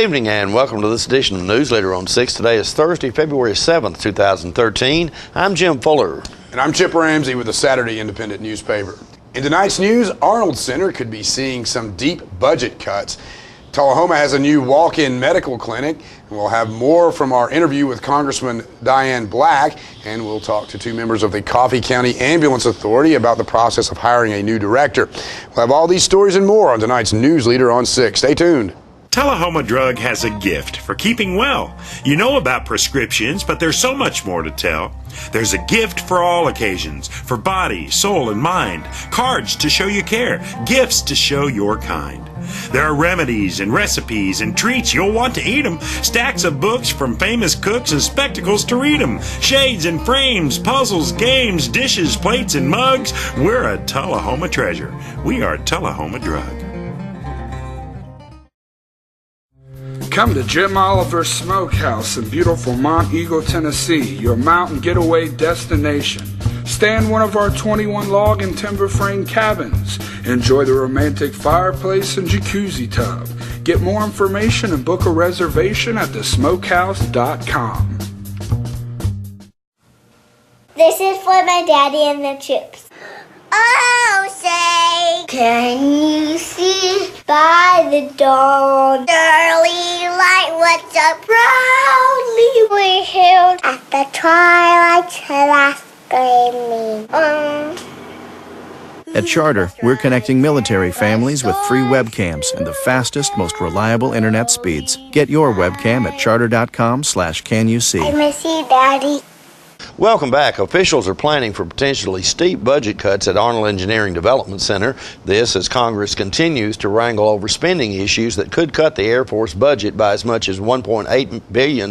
evening and welcome to this edition of Newsleader on 6. Today is Thursday, February 7th, 2013. I'm Jim Fuller. And I'm Chip Ramsey with the Saturday Independent newspaper. In tonight's news, Arnold Center could be seeing some deep budget cuts. Tullahoma has a new walk-in medical clinic, and we'll have more from our interview with Congressman Diane Black, and we'll talk to two members of the Coffee County Ambulance Authority about the process of hiring a new director. We'll have all these stories and more on tonight's Newsleader on 6. Stay tuned. Tullahoma Drug has a gift for keeping well. You know about prescriptions, but there's so much more to tell. There's a gift for all occasions, for body, soul, and mind. Cards to show you care, gifts to show your kind. There are remedies and recipes and treats, you'll want to eat them. Stacks of books from famous cooks and spectacles to read them. Shades and frames, puzzles, games, dishes, plates, and mugs. We're a Tullahoma treasure. We are Tullahoma Drug. Come to Jim Oliver's Smokehouse in beautiful Mont Eagle, Tennessee, your mountain getaway destination. Stay in one of our 21 log and timber frame cabins. Enjoy the romantic fireplace and jacuzzi tub. Get more information and book a reservation at thesmokehouse.com. This is for my daddy and the chips. Oh, say, can you see by the dawn's early light what's up proudly we hailed at the twilight's last gleaming? At Charter, we're connecting military families with free webcams and the fastest, most reliable internet speeds. Get your webcam at charter.com/canyousee. I miss you, Daddy. Welcome back. Officials are planning for potentially steep budget cuts at Arnold Engineering Development Center. This as Congress continues to wrangle over spending issues that could cut the Air Force budget by as much as $1.8 billion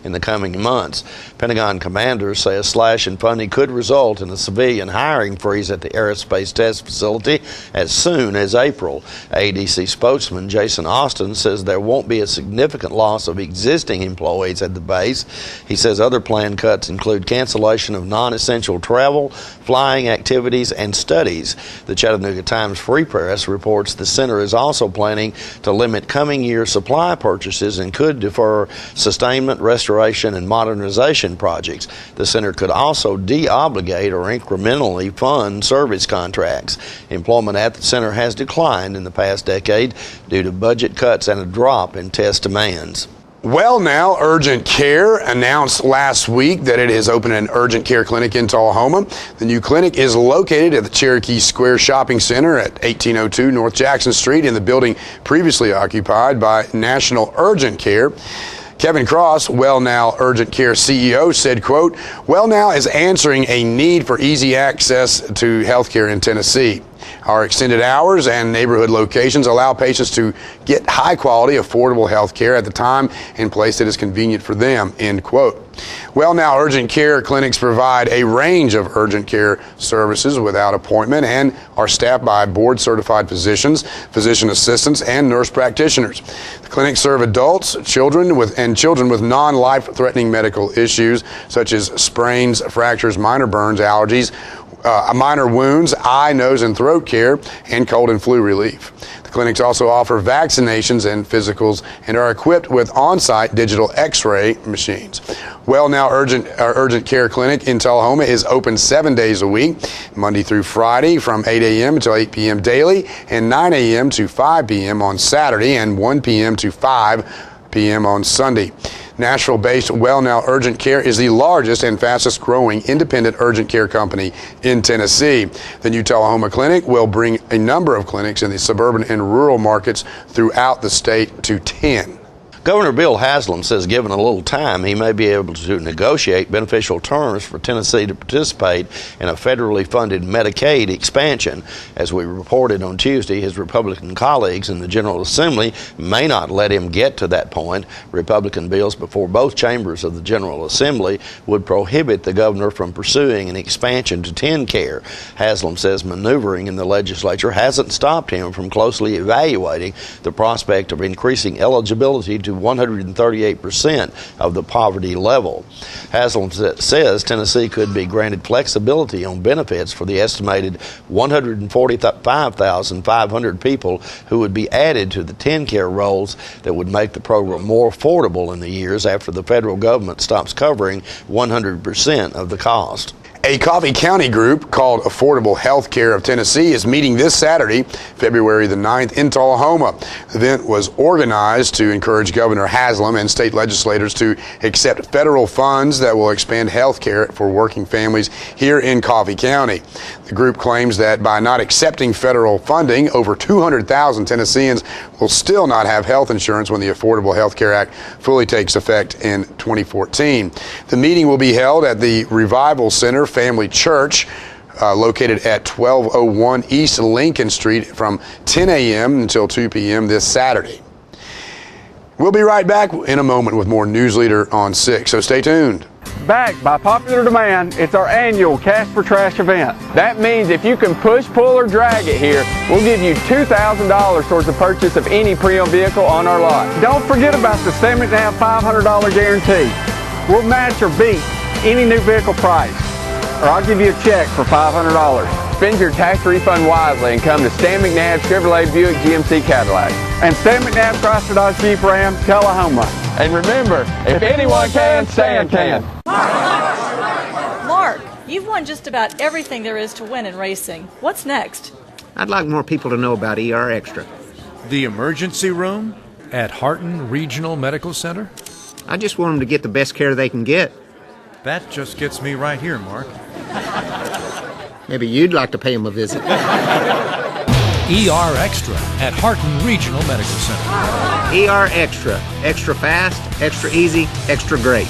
in the coming months. Pentagon commanders say a slash in funding could result in a civilian hiring freeze at the Aerospace Test Facility as soon as April. ADC spokesman Jason Austin says there won't be a significant loss of existing employees at the base. He says other planned cuts include cancellation of non-essential travel, flying activities, and studies. The Chattanooga Times Free Press reports the center is also planning to limit coming year supply purchases and could defer sustainment, restoration, and modernization projects. The center could also de-obligate or incrementally fund service contracts. Employment at the center has declined in the past decade due to budget cuts and a drop in test demands. Well Now Urgent Care announced last week that it has opened an urgent care clinic in Tullahoma. The new clinic is located at the Cherokee Square Shopping Center at 1802 North Jackson Street in the building previously occupied by National Urgent Care. Kevin Cross, Well Now Urgent Care CEO, said, quote, "Well Now is answering a need for easy access to health care in Tennessee. Our extended hours and neighborhood locations allow patients to get high-quality, affordable health care at the time and place that is convenient for them," end quote. Well Now Urgent Care clinics provide a range of urgent care services without appointment and are staffed by board-certified physicians, physician assistants, and nurse practitioners. The clinics serve adults, children with non-life-threatening medical issues such as sprains, fractures, minor burns, allergies, minor wounds, eye, nose, and throat care, and cold and flu relief. The clinics also offer vaccinations and physicals and are equipped with on-site digital x-ray machines. Well Now Urgent Care Clinic in Tullahoma is open 7 days a week, Monday through Friday from 8 a.m. until 8 p.m. daily, and 9 a.m. to 5 p.m. on Saturday, and 1 p.m. to 5 p.m. on Sunday. Nashville-based Well Now Urgent Care is the largest and fastest growing independent urgent care company in Tennessee. The new Tullahoma clinic will bring a number of clinics in the suburban and rural markets throughout the state to 10. Governor Bill Haslam says given a little time, he may be able to negotiate beneficial terms for Tennessee to participate in a federally funded Medicaid expansion. As we reported on Tuesday, his Republican colleagues in the General Assembly may not let him get to that point. Republican bills before both chambers of the General Assembly would prohibit the governor from pursuing an expansion to TennCare. Haslam says maneuvering in the legislature hasn't stopped him from closely evaluating the prospect of increasing eligibility to 138% of the poverty level. Haslam says Tennessee could be granted flexibility on benefits for the estimated 145,500 people who would be added to the TennCare rolls that would make the program more affordable in the years after the federal government stops covering 100% of the cost. A Coffee County group called Affordable Healthcare of Tennessee is meeting this Saturday, February the 9th, in Tullahoma. The event was organized to encourage Governor Haslam and state legislators to accept federal funds that will expand health care for working families here in Coffee County. The group claims that by not accepting federal funding, over 200,000 Tennesseans will still not have health insurance when the Affordable Health Care Act fully takes effect in 2014. The meeting will be held at the Revival Center Family Church, located at 1201 East Lincoln Street from 10 a.m. until 2 p.m. this Saturday. We'll be right back in a moment with more Newsleader on 6, so stay tuned. Back by popular demand, it's our annual Cash for Trash event. That means if you can push, pull, or drag it here, we'll give you $2,000 towards the purchase of any pre-owned vehicle on our lot. Don't forget about the Sam McNabb $500 guarantee. We'll match or beat any new vehicle price, or I'll give you a check for $500. Spend your tax refund wisely and come to Stan McNabb Chevrolet Buick GMC Cadillac and Stan McNabb Chrysler Dodge Jeep Ram Tullahoma. And remember, if anyone can, Stan can. Mark, you've won just about everything there is to win in racing. What's next? I'd like more people to know about ER Extra. The emergency room at Harton Regional Medical Center? I just want them to get the best care they can get. That just gets me right here, Mark. Maybe you'd like to pay them a visit. ER Extra at Harton Regional Medical Center. ER Extra. Extra fast, extra easy, extra great.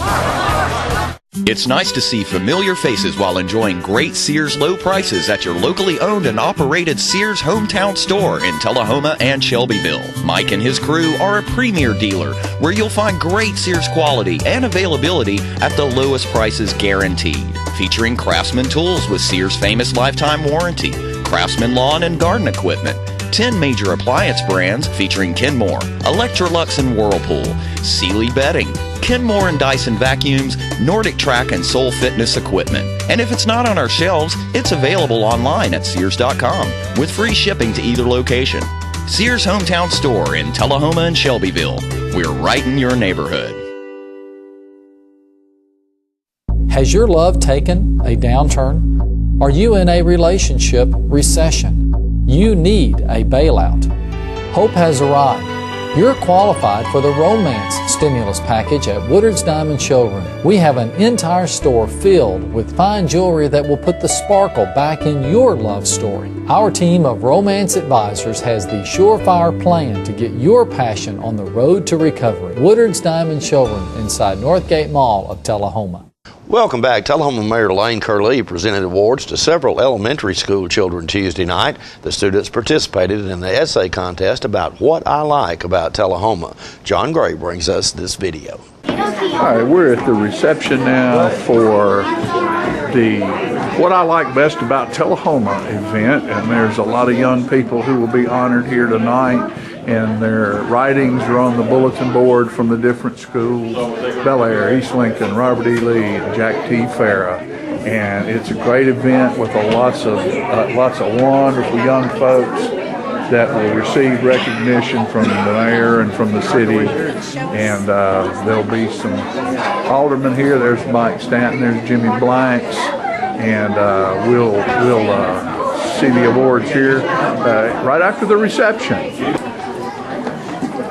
It's nice to see familiar faces while enjoying great Sears low prices at your locally owned and operated Sears hometown store in Tullahoma and Shelbyville. Mike and his crew are a premier dealer where you'll find great Sears quality and availability at the lowest prices guaranteed. Featuring Craftsman tools with Sears' famous lifetime warranty, Craftsman lawn and garden equipment, 10 major appliance brands featuring Kenmore, Electrolux and Whirlpool, Sealy bedding, Kenmore and Dyson vacuums, Nordic Track and Soul Fitness equipment. And if it's not on our shelves, it's available online at Sears.com with free shipping to either location. Sears Hometown Store in Tullahoma and Shelbyville. We're right in your neighborhood. Has your love taken a downturn? Are you in a relationship recession? You need a bailout. Hope has arrived. You're qualified for the Romance Stimulus Package at Woodard's Diamond Showroom. We have an entire store filled with fine jewelry that will put the sparkle back in your love story. Our team of romance advisors has the surefire plan to get your passion on the road to recovery. Woodard's Diamond Showroom inside Northgate Mall of Tullahoma. Welcome back. Tullahoma Mayor Lane Curley presented awards to several elementary school children Tuesday night. The students participated in the essay contest about what I like about Tullahoma. John Gray brings us this video. All right, we're at the reception now for the What I Like Best About Tullahoma event, and there's a lot of young people who will be honored here tonight, and their writings are on the bulletin board from the different schools: Bel Air, East Lincoln, Robert E. Lee, and Jack T. Farah. And it's a great event with lots of wonderful young folks that will receive recognition from the mayor and from the city. And there'll be some aldermen here. There's Mike Stanton, there's Jimmy Blanks, and we'll see the awards here right after the reception.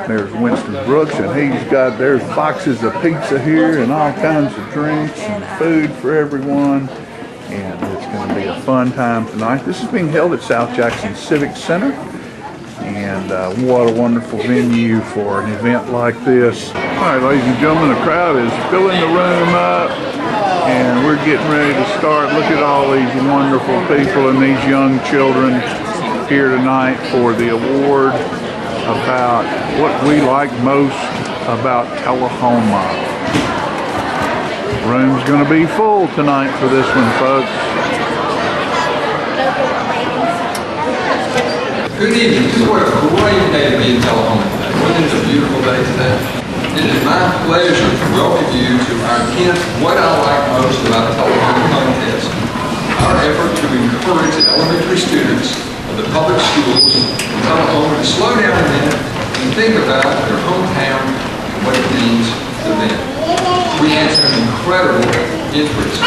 There's Winston Brooks, and there's boxes of pizza here and all kinds of drinks and food for everyone. And it's going to be a fun time tonight. This is being held at South Jackson Civic Center. And what a wonderful venue for an event like this. All right, ladies and gentlemen, the crowd is filling the room up, and we're getting ready to start. Look at all these wonderful people and these young children here tonight for the award about what we like most about Tullahoma. Room's going to be full tonight for this one, folks. Good evening. What a great day to be in Tullahoma today. Wasn't it a beautiful day today? It is my pleasure to welcome you to our 10th What I Like Most About Tullahoma contest. Our effort to encourage elementary students of the public schools in Tullahoma to slow down a minute and think about their hometown and what it means to them. We had some incredible entries,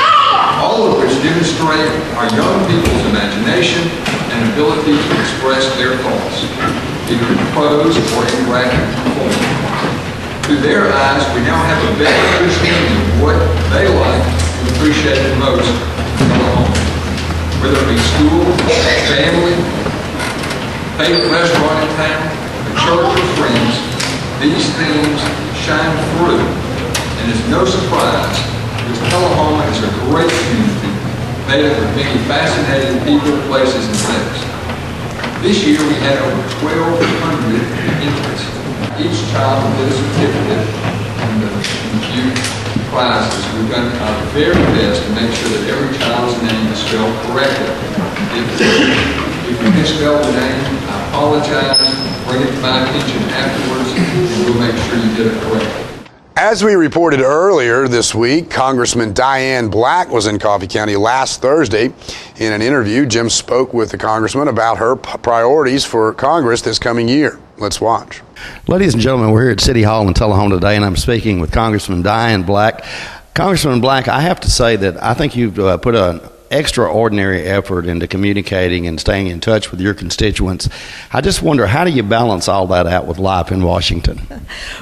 all of which demonstrate our young people's imagination and ability to express their thoughts, either in prose or in graphic form. Through their eyes, we now have a better understanding of what they like and appreciate the most in Tullahoma. Whether it be school, family, favorite restaurant in town, a church or friends, these themes shine through. And it's no surprise because Tullahoma is a great community made up of many fascinating people, places, and things. This year we had over 1,200 entries. Each child will get a certificate and the few prizes. We've done our very best to make sure that every child's name is spelled correctly. If you misspell the name, I apologize. Bring it to my attention afterwards, and we'll make sure you get it correctly. As we reported earlier this week, Congressman Diane Black was in Coffee County last Thursday. In an interview, Jim spoke with the congressman about her priorities for Congress this coming year. Let's watch. Ladies and gentlemen, we're here at City Hall in Tullahoma today, and I'm speaking with Congressman Diane Black. Congressman Black, I have to say that I think you've put an extraordinary effort into communicating and staying in touch with your constituents. I just wonder, how do you balance all that out with life in Washington?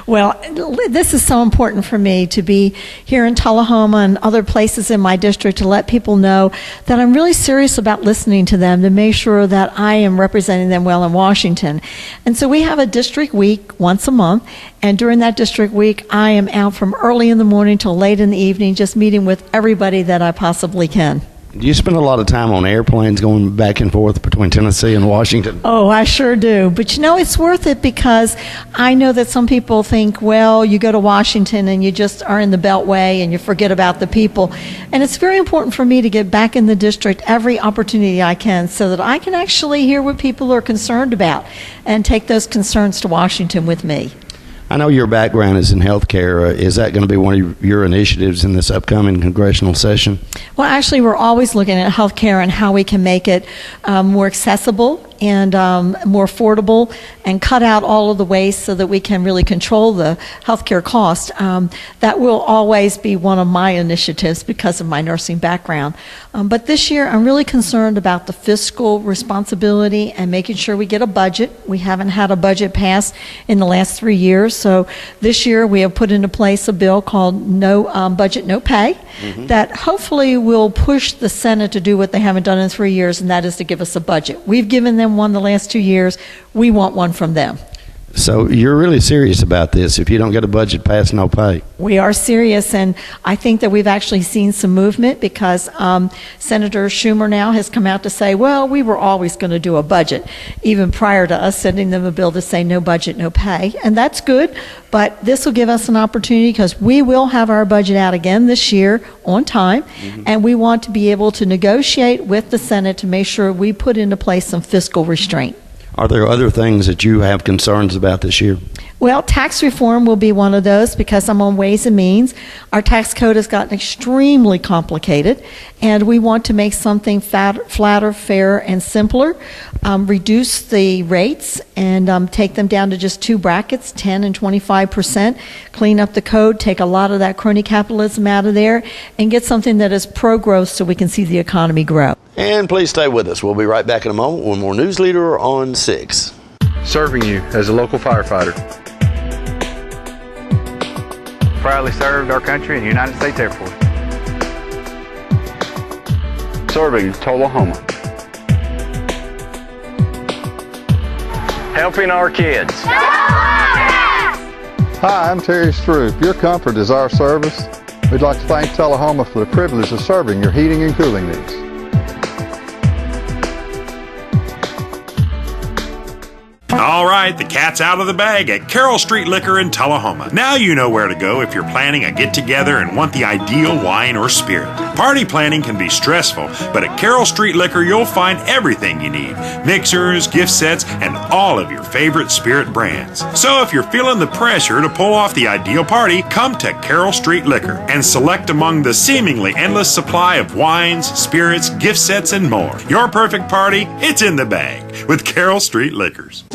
Well, this is so important for me to be here in Tullahoma and other places in my district to let people know that I'm really serious about listening to them, to make sure that I am representing them well in Washington. And so we have a district week once a month, and during that district week I am out from early in the morning till late in the evening, just meeting with everybody that I possibly can. Do you spend a lot of time on airplanes going back and forth between Tennessee and Washington? Oh, I sure do. But you know, it's worth it because I know that some people think, well, you go to Washington and you just are in the Beltway and you forget about the people. And it's very important for me to get back in the district every opportunity I can so that I can actually hear what people are concerned about and take those concerns to Washington with me. I know your background is in healthcare. Is that going to be one of your initiatives in this upcoming congressional session? Well, actually, we're always looking at healthcare and how we can make it more accessible and more affordable and cut out all of the waste so that we can really control the healthcare cost. That will always be one of my initiatives because of my nursing background. But this year, I'm really concerned about the fiscal responsibility and making sure we get a budget. We haven't had a budget passed in the last 3 years. So this year, we have put into place a bill called No Budget, No Pay that hopefully will push the Senate to do what they haven't done in 3 years, and that is to give us a budget. We've given them one the last 2 years. We want one from them. So you're really serious about this. If you don't get a budget passed, no pay. We are serious, and I think that we've actually seen some movement because Senator Schumer now has come out to say, well, we were always going to do a budget, even prior to us sending them a bill to say no budget, no pay. And that's good, but this will give us an opportunity because we will have our budget out again this year on time, and we want to be able to negotiate with the Senate to make sure we put into place some fiscal restraint. Are there other things that you have concerns about this year? Well, tax reform will be one of those because I'm on Ways and Means. Our tax code has gotten extremely complicated, and we want to make something flatter, fairer, and simpler, reduce the rates and take them down to just 2 brackets, 10 and 25%, clean up the code, take a lot of that crony capitalism out of there, and get something that is pro-growth so we can see the economy grow. And please stay with us. We'll be right back in a moment with more Newsleader on 6. Serving you as a local firefighter. Proudly served our country in the United States Air Force. Serving Tullahoma. Helping our kids. Hi, I'm Terry Stroop. Your comfort is our service. We'd like to thank Tullahoma for the privilege of serving your heating and cooling needs. All right, the cat's out of the bag at Carroll Street Liquor in Tullahoma. Now you know where to go if you're planning a get-together and want the ideal wine or spirit. Party planning can be stressful, but at Carroll Street Liquor you'll find everything you need. Mixers, gift sets, and all of your favorite spirit brands. So if you're feeling the pressure to pull off the ideal party, come to Carroll Street Liquor and select among the seemingly endless supply of wines, spirits, gift sets, and more. Your perfect party, it's in the bag with Carroll Street Liquors.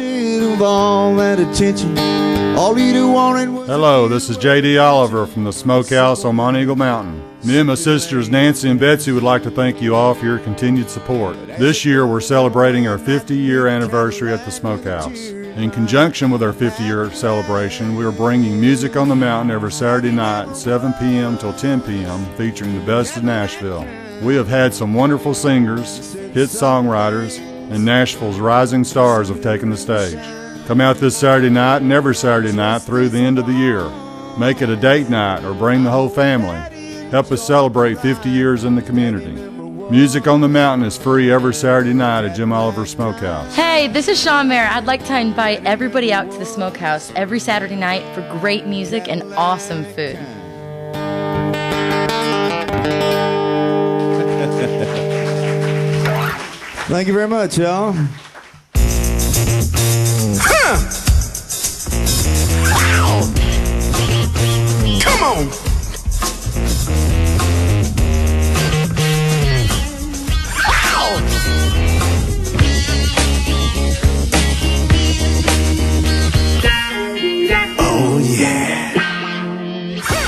Hello, this is J.D. Oliver from the Smokehouse on Mount Eagle Mountain. Me and my sisters Nancy and Betsy would like to thank you all for your continued support. This year we're celebrating our 50-year anniversary at the Smokehouse. In conjunction with our 50-year celebration, we are bringing Music on the Mountain every Saturday night at 7 p.m. till 10 p.m. featuring the best of Nashville. We have had some wonderful singers, hit songwriters, and Nashville's rising stars have taken the stage. Come out this Saturday night and every Saturday night through the end of the year. Make it a date night or bring the whole family. Help us celebrate 50 years in the community. Music on the Mountain is free every Saturday night at Jim Oliver's Smokehouse. Hey, this is Sean Mayer. I'd like to invite everybody out to the Smokehouse every Saturday night for great music and awesome food. Thank you very much, y'all. Come on! Oh, yeah.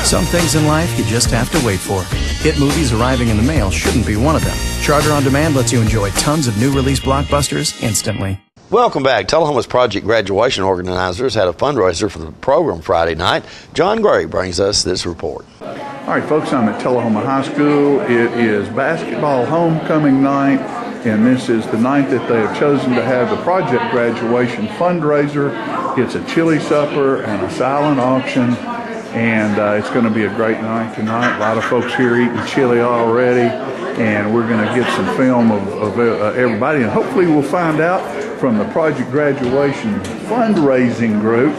Some things in life you just have to wait for. Hit movies arriving in the mail shouldn't be one of them. Charter On Demand lets you enjoy tons of new release blockbusters instantly. Welcome back. Tullahoma's Project Graduation organizers had a fundraiser for the program Friday night. John Gray brings us this report. All right, folks, I'm at Tullahoma High School. It is basketball homecoming night, and this is the night that they have chosen to have the Project Graduation fundraiser. It's a chili supper and a silent auction, and it's going to be a great night tonight. A lot of folks here eating chili already, and we're going to get some film of everybody, and hopefully we'll find out from the Project Graduation fundraising group,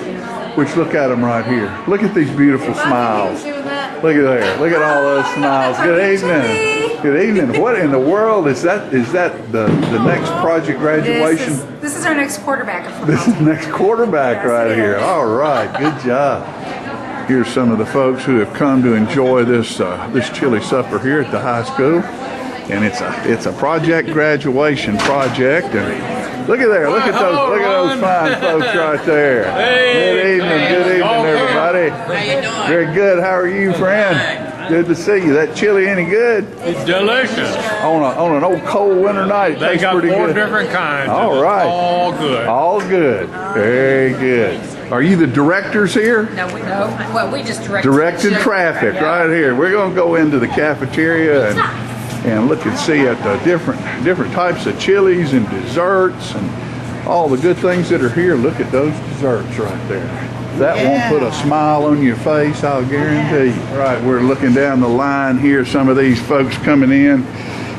which look at them right here. Look at these beautiful smiles. Look at there. Look at all those smiles. Good evening. Good evening. What in the world is that? Is that the next Project Graduation? This is our next quarterback. This is the next quarterback right here. All right. Good job. Here's some of the folks who have come to enjoy this this chili supper here at the high school, and it's a Project Graduation project. And look at there, look at those fine folks right there. Good evening, everybody. How you doing? Very good. How are you, friend? Good to see you. That chili any good? It's delicious. On an old cold winter night, it tastes pretty good. They got 4 different kinds. All right. All good. All good. Very good. Are you the directors here? No. Well, we just Directed traffic right here. We're going to go into the cafeteria and look and see at the different types of chilies and desserts and all the good things that are here. Look at those desserts right there. That won't put a smile on your face, I'll guarantee you. All right, we're looking down the line here, some of these folks coming in,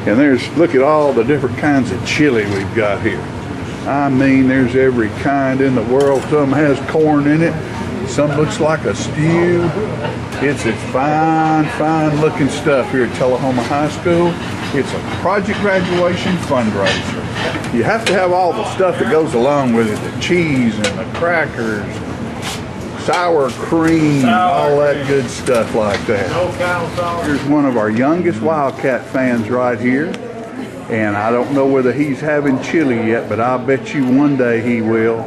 and look at all the different kinds of chili we've got here. I mean, there's every kind in the world. Some has corn in it. Some looks like a stew. It's fine looking stuff here at Tullahoma High School. It's a Project Graduation fundraiser. You have to have all the stuff that goes along with it, the cheese and the crackers, sour cream, all that good stuff like that. Here's one of our youngest Wildcat fans right here. And I don't know whether he's having chili yet, but I'll bet you one day he will.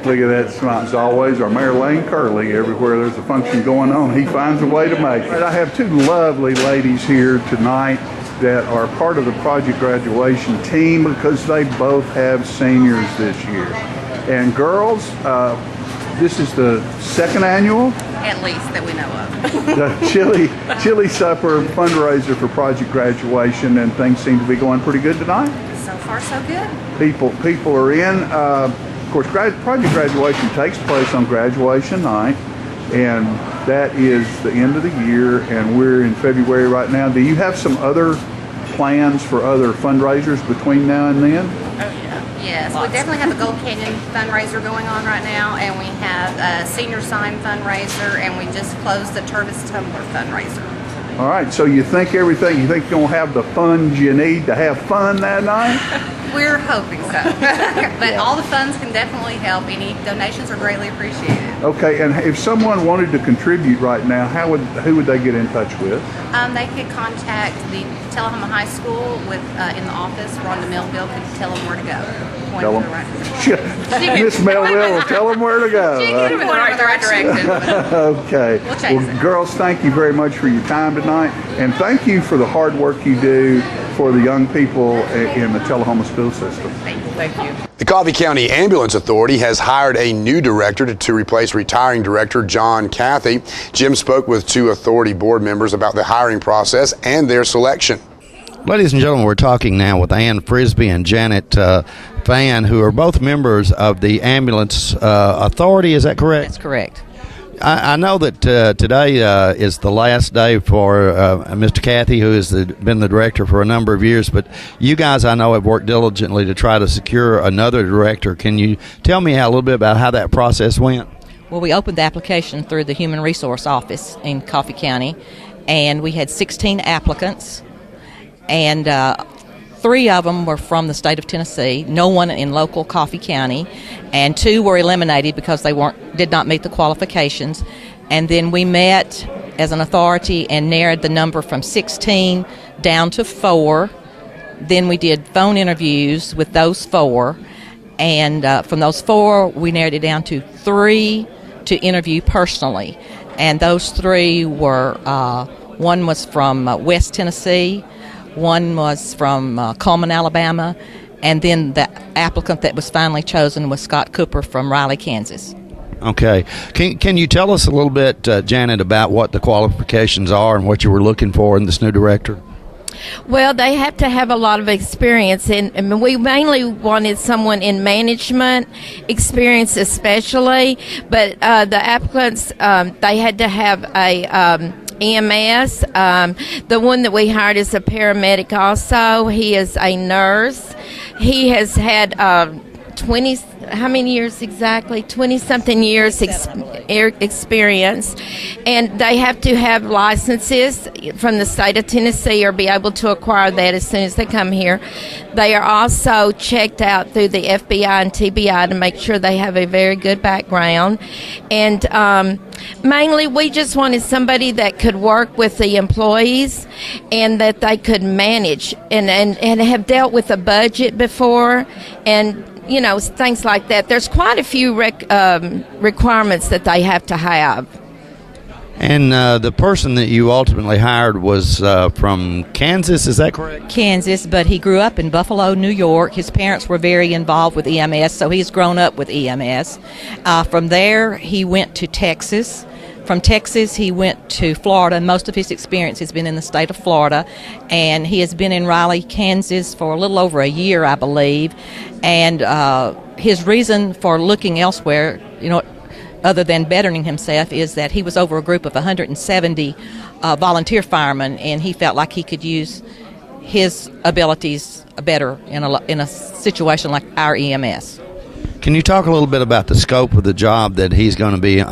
Look at that smile. It's always our Mayor Lane Curley. Everywhere there's a function going on, he finds a way to make it. I have 2 lovely ladies here tonight that are part of the Project Graduation team because they both have seniors this year. And girls, this is the 2nd annual? At least that we know of. The chili supper fundraiser for Project Graduation, and things seem to be going pretty good tonight. So far, so good. People are in. Of course, Project Graduation takes place on graduation night, and that is the end of the year, and we're in February right now. Do you have some other plans for other fundraisers between now and then? Oh yeah. Yes, we definitely have a Gold Canyon fundraiser going on right now, and we have a senior sign fundraiser, and we just closed the Turvis Tumbler fundraiser. All right, so you think you're going to have the funds you need to have fun that night? We're hoping so. But all the funds can definitely help. Any donations are greatly appreciated. Okay, and if someone wanted to contribute right now, who would they get in touch with? They could contact the Tullahoma High School in the office. Rhonda Melville could tell them where to go. Tell them. Miss Melville will tell them where to go. She can point them in the right direction. Okay. We'll chase it. Girls, thank you very much for your time tonight, and thank you for the hard work you do for the young people in the Tullahoma school system. Thank you. The Coffee County Ambulance Authority has hired a new director to replace retiring director John Cathy. Jim spoke with 2 authority board members about the hiring process and their selection. Ladies and gentlemen, we're talking now with Ann Frisbee and Janet Fan, who are both members of the Ambulance Authority. Is that correct? That's correct. I know that today is the last day for Mr. Cathy, who has been the director for a number of years, but you guys, I know, have worked diligently to try to secure another director. Can you tell me a little bit about how that process went? Well, we opened the application through the Human Resource Office in Coffee County, and we had 16 applicants, and 3 of them were from the state of Tennessee, no one in local Coffee County, and 2 were eliminated because they did not meet the qualifications. And then we met as an authority and narrowed the number from 16 down to 4. Then we did phone interviews with those 4, and from those 4 we narrowed it down to 3 to interview personally. And those 3 were, one was from West Tennessee, one was from Cullman, Alabama, and then the applicant that was finally chosen was Scott Cooper from Riley, Kansas. Okay. Can you tell us a little bit, Janet, about what the qualifications are and what you were looking for in this new director? Well, they have to have a lot of experience, and we mainly wanted someone in management experience especially, but the applicants, they had to have a EMS. The one that we hired is a paramedic also. He is a nurse. He has had 20, how many years exactly? 20-something years experience. And they have to have licenses from the state of Tennessee or be able to acquire that as soon as they come here. They are also checked out through the FBI and TBI to make sure they have a very good background. And mainly we just wanted somebody that could work with the employees and that they could manage and have dealt with a budget before and things like that. There's quite a few requirements that they have to have. And the person that you ultimately hired was from Kansas, is that correct? Kansas, but he grew up in Buffalo, New York. His parents were very involved with EMS, so he's grown up with EMS. From there, he went to Texas. From Texas, he went to Florida. Most of his experience has been in the state of Florida, and he has been in Riley, Kansas for a little over a year, I believe. And his reason for looking elsewhere, other than bettering himself, is that he was over a group of 170 volunteer firemen, and he felt like he could use his abilities better in a situation like our EMS. Can you talk a little bit about the scope of the job that he's going to be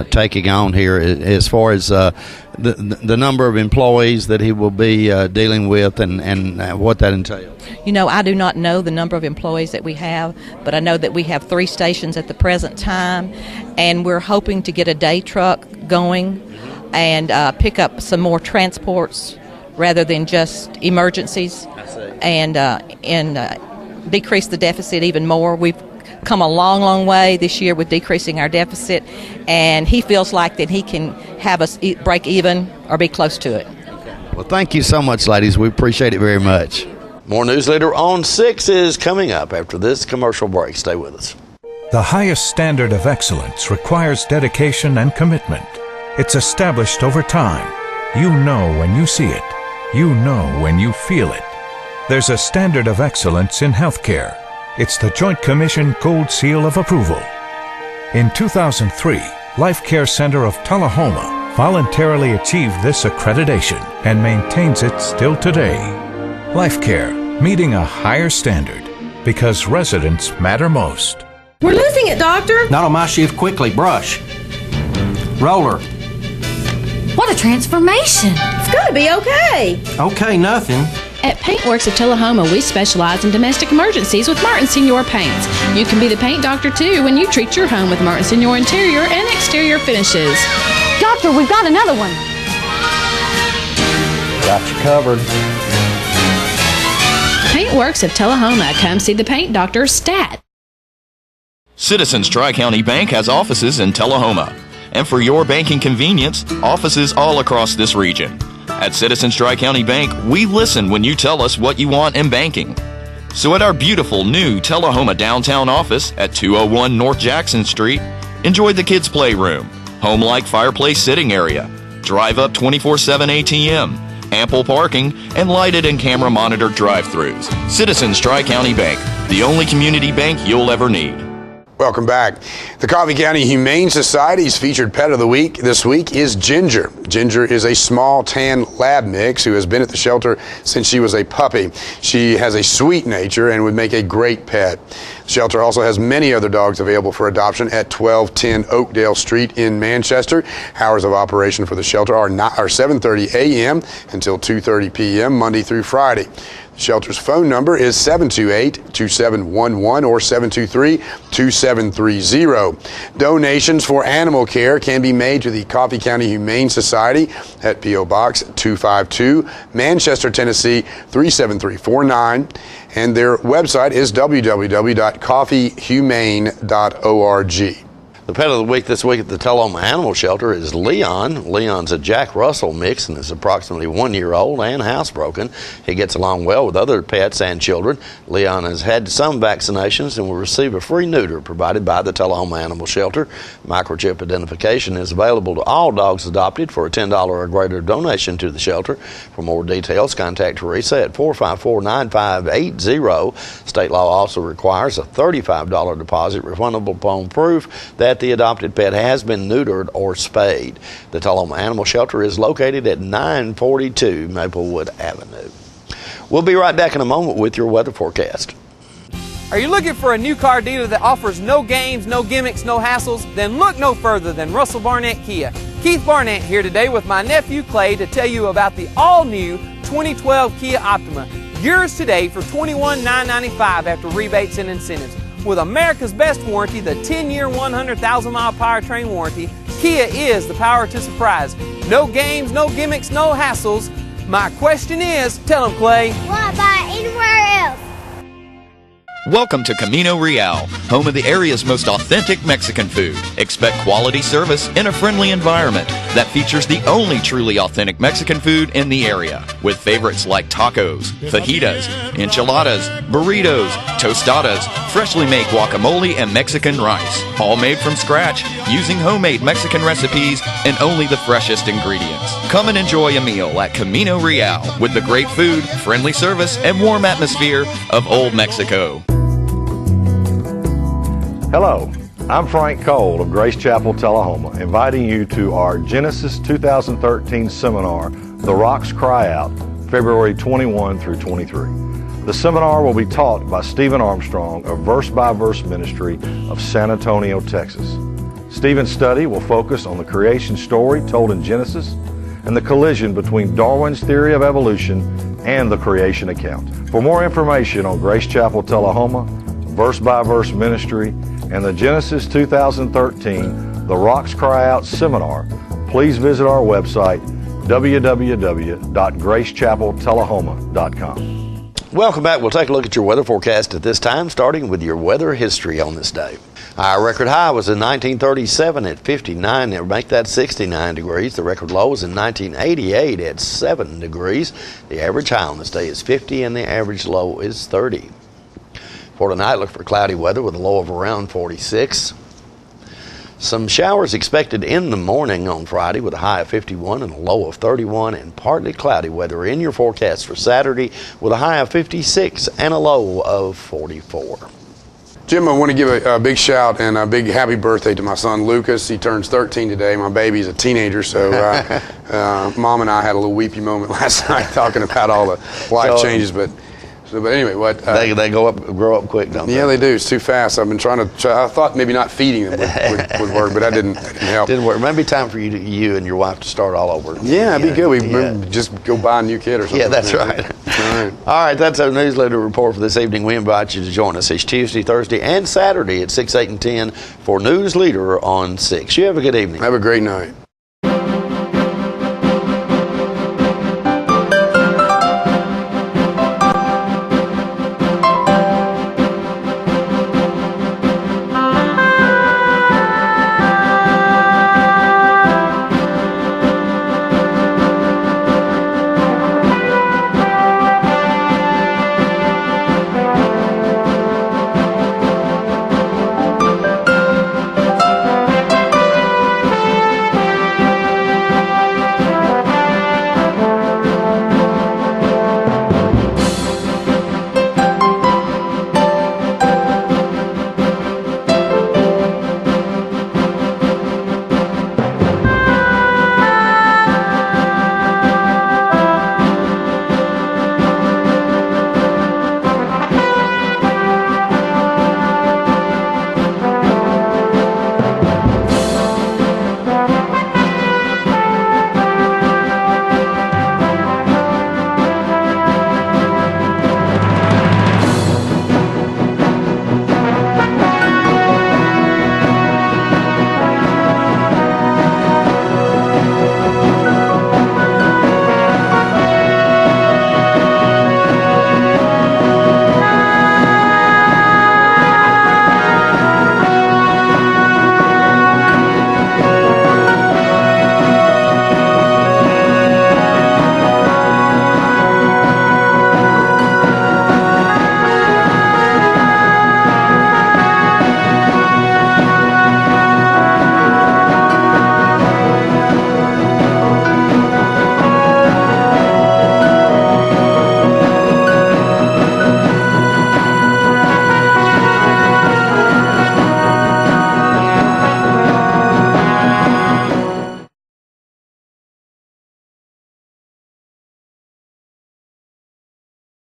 taking on here as far as the number of employees that he will be dealing with and what that entails? I do not know the number of employees that we have, but I know that we have 3 stations at the present time, and we're hoping to get a day truck going and pick up some more transports rather than just emergencies and decrease the deficit even more. We've come a long, long way this year with decreasing our deficit, and he feels like that he can have us break even or be close to it. Well, thank you so much, ladies. We appreciate it very much. More Newsleader on 6 is coming up after this commercial break. Stay with us. The highest standard of excellence requires dedication and commitment. It's established over time. You know when you see it. You know when you feel it. There's a standard of excellence in healthcare. It's the Joint Commission Gold Seal of Approval. In 2003, Life Care Center of Tullahoma voluntarily achieved this accreditation and maintains it still today. Life Care, meeting a higher standard. because residents matter most. We're losing it, Doctor. Not on my shift. Quickly, brush. Roller. What a transformation. It's going to be okay. Okay, nothing. At Paintworks of Tullahoma, we specialize in domestic emergencies with Martin Senior Paints. You can be the paint doctor, too, when you treat your home with Martin Senior interior and exterior finishes. Doctor, we've got another one. Got you covered. Paintworks of Tullahoma. Come see the paint doctor, Stat. Citizens Tri-County Bank has offices in Tullahoma. And for your banking convenience, offices all across this region. At Citizens Tri-County Bank, we listen when you tell us what you want in banking. So at our beautiful new Tullahoma downtown office at 201 North Jackson Street, enjoy the kids' playroom, home-like fireplace sitting area, drive-up 24/7 ATM, ample parking, and lighted and camera-monitored drive-thrus. Citizens Tri-County Bank, the only community bank you'll ever need. Welcome back. The Coffee County Humane Society's featured pet of the week this week is Ginger. Ginger is a small tan lab mix who has been at the shelter since she was a puppy. She has a sweet nature and would make a great pet. The shelter also has many other dogs available for adoption at 1210 Oakdale Street in Manchester. Hours of operation for the shelter are 7:30 a.m. until 2:30 p.m. Monday through Friday. The shelter's phone number is 728-2711 or 723-2730. Donations for animal care can be made to the Coffee County Humane Society at P.O. Box 252, Manchester, Tennessee 37349, and their website is www.coffeehumane.org. The pet of the week this week at the Tullahoma Animal Shelter is Leon. Leon's a Jack Russell mix and is approximately 1 year old and housebroken. He gets along well with other pets and children. Leon has had some vaccinations and will receive a free neuter provided by the Tullahoma Animal Shelter. Microchip identification is available to all dogs adopted for a $10 or greater donation to the shelter. For more details, contact Teresa at 454-9580. State law also requires a $35 deposit refundable upon proof that the adopted pet has been neutered or spayed. The Tullahoma Animal Shelter is located at 942 Maplewood Avenue. We'll be right back in a moment with your weather forecast. Are you looking for a new car dealer that offers no games, no gimmicks, no hassles? Then look no further than Russell Barnett Kia. Keith Barnett here today with my nephew Clay to tell you about the all-new 2012 Kia Optima. Yours today for $21,995 after rebates and incentives. With America's best warranty, the 10-year, 100,000-mile powertrain warranty, Kia is the power to surprise. No games, no gimmicks, no hassles. My question is, tell them, Clay. What about anywhere else? Welcome to Camino Real, home of the area's most authentic Mexican food. Expect quality service in a friendly environment that features the only truly authentic Mexican food in the area, with favorites like tacos, fajitas, enchiladas, burritos, tostadas, freshly made guacamole, and Mexican rice, all made from scratch using homemade Mexican recipes and only the freshest ingredients. Come and enjoy a meal at Camino Real with the great food, friendly service, and warm atmosphere of Old Mexico. Hello, I'm Frank Cole of Grace Chapel, Tullahoma, inviting you to our Genesis 2013 seminar, The Rocks Cry Out, February 21 through 23. The seminar will be taught by Stephen Armstrong of Verse by Verse Ministry of San Antonio, Texas. Stephen's study will focus on the creation story told in Genesis and the collision between Darwin's theory of evolution and the creation account. For more information on Grace Chapel, Tullahoma, Verse by Verse Ministry, and the Genesis 2013 The Rocks Cry Out Seminar, please visit our website, www.gracechapeltullahoma.com. Welcome back. We'll take a look at your weather forecast at this time, starting with your weather history on this day. Our record high was in 1937 at 59. It would make that 69 degrees. The record low was in 1988 at 7 degrees. The average high on this day is 50 and the average low is 30. For tonight, look for cloudy weather with a low of around 46. Some showers expected in the morning on Friday with a high of 51 and a low of 31, and partly cloudy weather in your forecast for Saturday with a high of 56 and a low of 44. Jim, I want to give a big shout and a big happy birthday to my son Lucas. He turns 13 today. My baby's a teenager, so Mom and I had a little weepy moment last night talking about all the life changes, but So, but anyway, what they grow up quick, don't they? Yeah, they do. It's too fast. I've been trying to. I thought maybe not feeding them would work, but that didn't help. Didn't work. Maybe time for you and your wife to start all over. Yeah, it'd be good. We just go buy a new kid or something. Yeah, that's right. All right, that's our newsletter report for this evening. We invite you to join us each Tuesday, Thursday, and Saturday at 6, 8, and 10 for Newsleader on 6. You have a good evening. Have a great night.